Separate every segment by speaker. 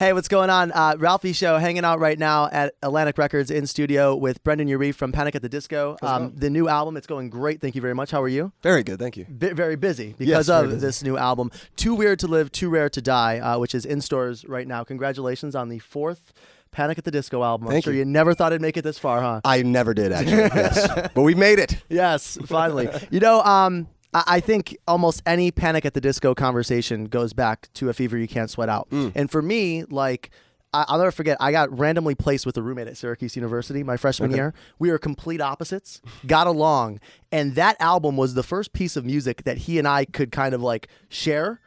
Speaker 1: Hey, what's going on? Ralphie Show, hanging out right now at Atlantic Records in studio with Brendon Urie from Panic at the Disco. The new album, it's going great. Thank you very much. How are you?
Speaker 2: Very good, thank you.
Speaker 1: Very busy because of this new album, Too Weird to Live, Too Rare to Die, which is in stores right now. Congratulations on the 4th Panic at the Disco album. I'm sure you never thought it'd make it this far, huh?
Speaker 2: I never did, actually, yes. But we made it.
Speaker 1: Yes, finally. I think almost any Panic at the Disco conversation goes back to A Fever You Can't Sweat Out. And for me, I'll never forget, I got randomly placed with a roommate at Syracuse University my freshman year. We were complete opposites, got along, and that album was the first piece of music that he and I could kind of share.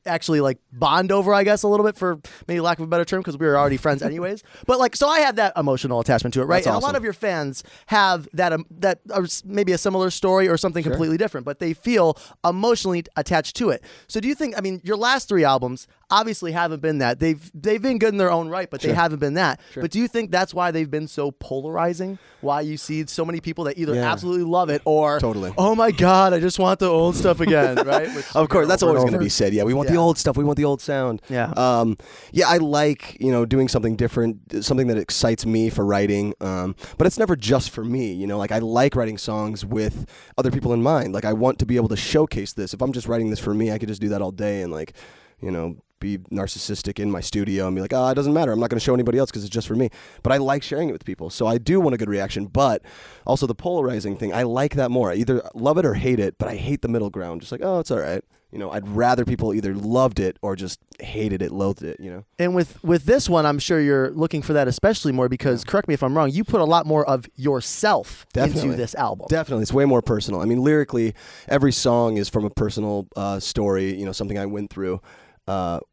Speaker 1: Actually bond over, I guess, a little bit, for maybe lack of a better term, because we were already friends anyways. But so I have that emotional attachment to it, right?
Speaker 2: That's
Speaker 1: and
Speaker 2: awesome.
Speaker 1: A lot of your fans have that maybe a similar story or something completely different, but they feel emotionally attached to it. So do you think, your last 3 albums obviously haven't been that. They've been good in their own right, but they haven't been that. But do you think that's why they've been so polarizing? Why you see so many people that either absolutely love it or oh my God, I just want the old stuff again, right?
Speaker 2: Of course, that's always going to be said. Yeah, we want the old stuff. We want the old sound.
Speaker 1: Yeah.
Speaker 2: I like, doing something different, something that excites me for writing. But it's never just for me, I like writing songs with other people in mind. I want to be able to showcase this. If I'm just writing this for me, I could just do that all day and be narcissistic in my studio and be like, it doesn't matter. I'm not going to show anybody else because it's just for me. But I like sharing it with people. So I do want a good reaction. But also the polarizing thing, I like that more. I either love it or hate it, but I hate the middle ground. Just it's all right. I'd rather people either loved it or just hated it, loathed it,
Speaker 1: And with this one, I'm sure you're looking for that especially more because, correct me if I'm wrong, you put a lot more of yourself into this album.
Speaker 2: Definitely. It's way more personal. lyrically, every song is from a personal story, something I went through.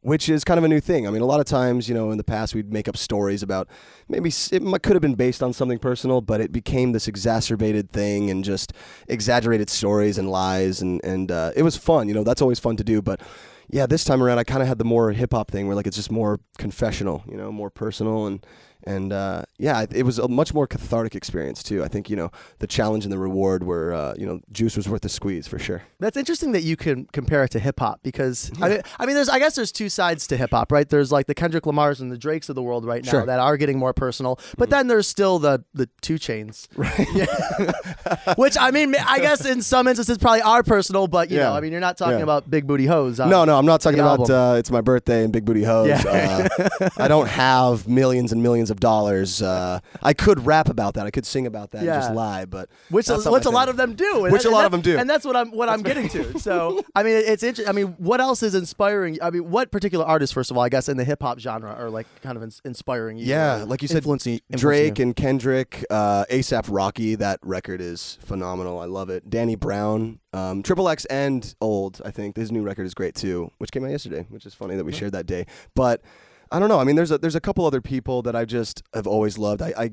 Speaker 2: Which is kind of a new thing. A lot of times, in the past, we'd make up stories about maybe it could have been based on something personal, but it became this exacerbated thing and just exaggerated stories and lies, and it was fun. That's always fun to do. But yeah, this time around, I kind of had the more hip hop thing where it's just more confessional, more personal and it was a much more cathartic experience too. I think the challenge and the reward were juice was worth the squeeze for sure.
Speaker 1: That's interesting that you can compare it to hip hop because I guess there's 2 sides to hip hop, right? There's the Kendrick Lamars and the Drakes of the world right now that are getting more personal, but then there's still the 2 Chainz,
Speaker 2: right?
Speaker 1: Yeah. Which I guess in some instances probably are personal, but you know, you're not talking about big booty hoes.
Speaker 2: No, I'm not talking about it's my birthday and big booty hoes. Yeah. I don't have millions and millions of dollars. I could rap about that. I could sing about that and just lie, but
Speaker 1: which a lot of them do.
Speaker 2: Which a lot of them do.
Speaker 1: And that's what I'm getting to. So it's interesting. What else is inspiring? What particular artists, first of all, I guess, in the hip hop genre are kind of inspiring you?
Speaker 2: Yeah, like you said, Drake and Kendrick, ASAP Rocky. That record is phenomenal. I love it. Danny Brown, Triple X, and Old. I think his new record is great too, which came out yesterday. Which is funny that we shared that day, but. I don't know. There's a couple other people that I just have always loved. I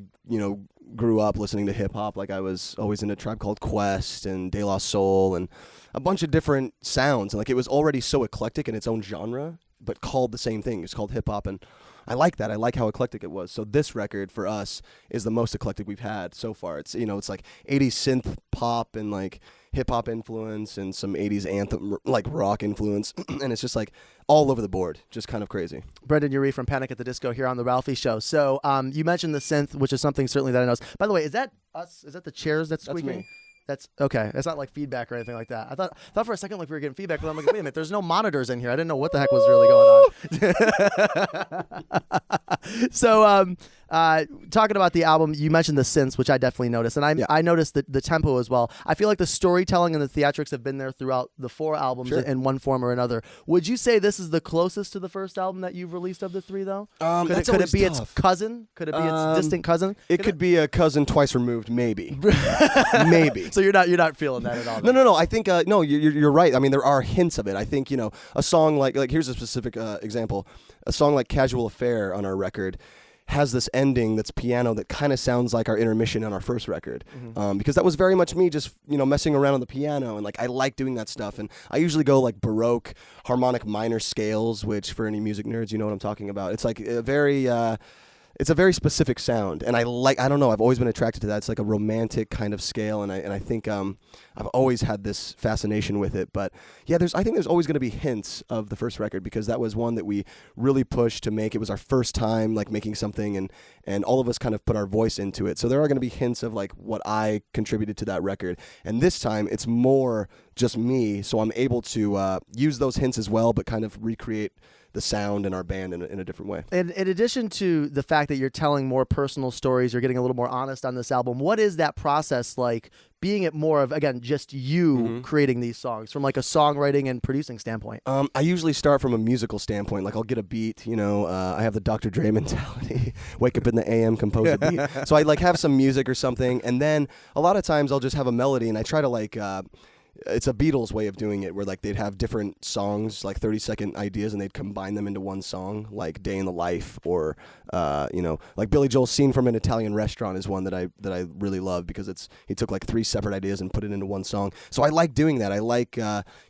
Speaker 2: grew up listening to hip hop. I was always in a Tribe Called Quest and De La Soul and a bunch of different sounds. And it was already so eclectic in its own genre, but called the same thing. It's called hip hop, and I like that. I like how eclectic it was. So this record for us is the most eclectic we've had so far. It's it's 80s synth pop and hip hop influence and some 80s anthem rock influence, and it's just all over the board, just kind of crazy.
Speaker 1: Brendon Urie from Panic at the Disco here on the Ralphie Show. So you mentioned the synth, which is something certainly that I know. By the way, is that us? Is that the chairs that's squeaking?
Speaker 2: That's me.
Speaker 1: That's okay. It's not feedback or anything like that. I thought for a second we were getting feedback, but I'm wait a minute, there's no monitors in here. I didn't know what the heck was really going on. So talking about the album, you mentioned the synths, which I definitely noticed, and I noticed the tempo as well. I feel like the storytelling and the theatrics have been there throughout the 4 albums in one form or another. Would you say this is the closest to the first album that you've released of the 3, though? Could it be tough. Its cousin? Could it be its distant cousin?
Speaker 2: It could be a cousin twice removed, maybe. Maybe.
Speaker 1: So you're not feeling that at all?
Speaker 2: Then? No. I think no. You're right. There are hints of it. I think a song like here's a specific example. A song like Casual Affair on our record has this ending that's piano that kind of sounds like our intermission on our first record, because that was very much me just messing around on the piano, and I like doing that stuff. And I usually go Baroque harmonic minor scales, which for any music nerds, you know what I'm talking about. It's a very it's a very specific sound, and I don't know, I've always been attracted to that. It's like a romantic kind of scale, and I think I've always had this fascination with it. But yeah, I think there's always going to be hints of the first record, because that was one that we really pushed to make. It was our first time like making something, and all of us kind of put our voice into it. So there are going to be hints of like what I contributed to that record, and this time it's more just me, so I'm able to use those hints as well, but kind of recreate the sound in our band in a different way.
Speaker 1: And in addition to the fact that you're telling more personal stories, you're getting a little more honest on this album, what is that process like, being it more of, again, just you creating these songs from like a songwriting and producing standpoint?
Speaker 2: I usually start from a musical standpoint. Like I'll get a beat, I have the Dr. Dre mentality, wake up in the AM, compose a beat. So I like have some music or something, and then a lot of times I'll just have a melody, and I try to like, it's a Beatles way of doing it, where like they'd have different songs, like 30-second ideas, and they'd combine them into one song, like Day in the Life, or like Billy Joel's Scene from an Italian Restaurant is one that I really love, because he took like 3 separate ideas and put it into one song. So I like doing that. I like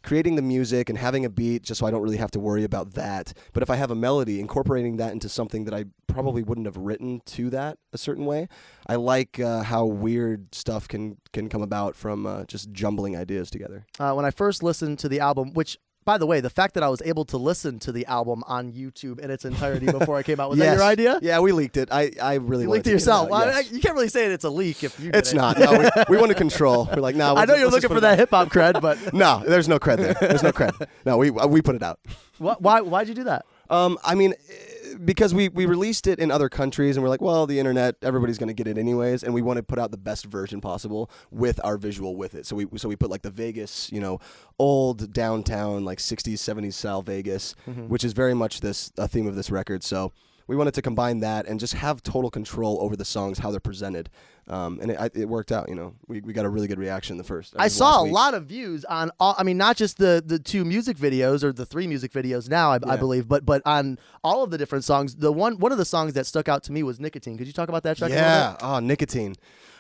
Speaker 2: creating the music and having a beat, just so I don't really have to worry about that. But if I have a melody, incorporating that into something that I probably wouldn't have written to that a certain way. I like how weird stuff can come about from just jumbling ideas together.
Speaker 1: When I first listened to the album, which, by the way, the fact that I was able to listen to the album on YouTube in its entirety before I came out, was that your idea?
Speaker 2: Yeah, we leaked it. I really
Speaker 1: you
Speaker 2: wanted
Speaker 1: leaked it yourself.
Speaker 2: Well, yes.
Speaker 1: You can't really say it's a leak if you did
Speaker 2: It's not. No, we want to control. We're like, no.
Speaker 1: I know you're looking for that hip hop cred, but
Speaker 2: no, there's no cred there. There's no cred. No, we put it out.
Speaker 1: Why'd you do that?
Speaker 2: I mean, because we released it in other countries, and we're like, well, the internet, everybody's going to get it anyways, and we want to put out the best version possible with our visual with it. So we put like the Vegas, old downtown, like 60s, 70s style Vegas, which is very much a theme of this record. So we wanted to combine that and just have total control over the songs, how they're presented. And it worked out, We got a really good reaction the first.
Speaker 1: I saw a lot of views on all, not just the 2 music videos, or the 3 music videos now, I believe, but on all of the different songs. One of the songs that stuck out to me was Nicotine. Could you talk about that track?
Speaker 2: Yeah. Oh, Nicotine.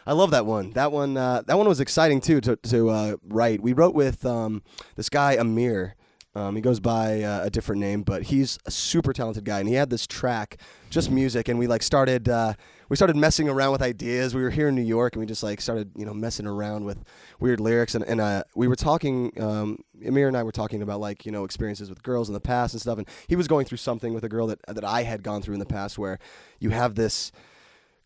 Speaker 2: I love that one. That one was exciting too to write. We wrote with this guy Amir. He goes by a different name, but he's a super talented guy, and he had this track, just music, and we started messing around with ideas. We were here in New York, and we just started messing around with weird lyrics, and we were talking. Amir and I were talking about experiences with girls in the past and stuff, and he was going through something with a girl that I had gone through in the past, where you have this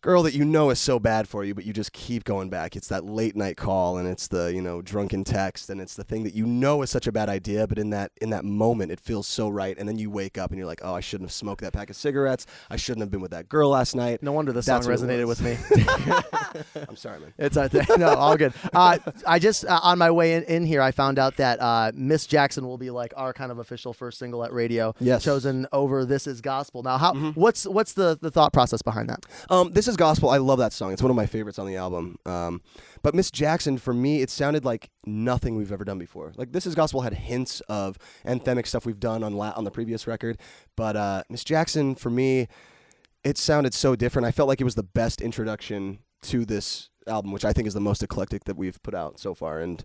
Speaker 2: girl that is so bad for you, but you just keep going back. It's that late night call, and it's the drunken text, and it's the thing that is such a bad idea, but in that moment it feels so right, and then you wake up and you're like, oh, I shouldn't have smoked that pack of cigarettes. I shouldn't have been with that girl last night.
Speaker 1: No wonder the song resonated with me.
Speaker 2: I'm sorry, man.
Speaker 1: It's no, all good. I just on my way in here, I found out that Miss Jackson will be like our kind of official first single at radio.
Speaker 2: Yes.
Speaker 1: Chosen over This Is Gospel. Now, what's the thought process behind that?
Speaker 2: This Is Gospel. I love that song. It's one of my favorites on the album. But Miss Jackson, for me, it sounded like nothing we've ever done before. Like This Is Gospel had hints of anthemic stuff we've done on the previous record, but Miss Jackson, for me, it sounded so different. I felt like it was the best introduction to this album, which I think is the most eclectic that we've put out so far. And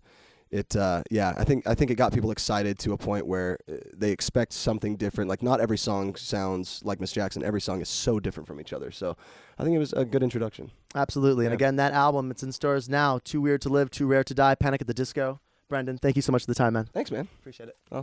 Speaker 2: it, I think it got people excited to a point where they expect something different. Like not every song sounds like Miss Jackson. Every song is so different from each other. So I think it was a good introduction.
Speaker 1: Absolutely. Yeah. And again, that album, it's in stores now. Too Weird to Live, Too Rare to Die, Panic at the Disco. Brendon, thank you so much for the time, man.
Speaker 2: Thanks, man.
Speaker 1: Appreciate it.
Speaker 2: Awesome.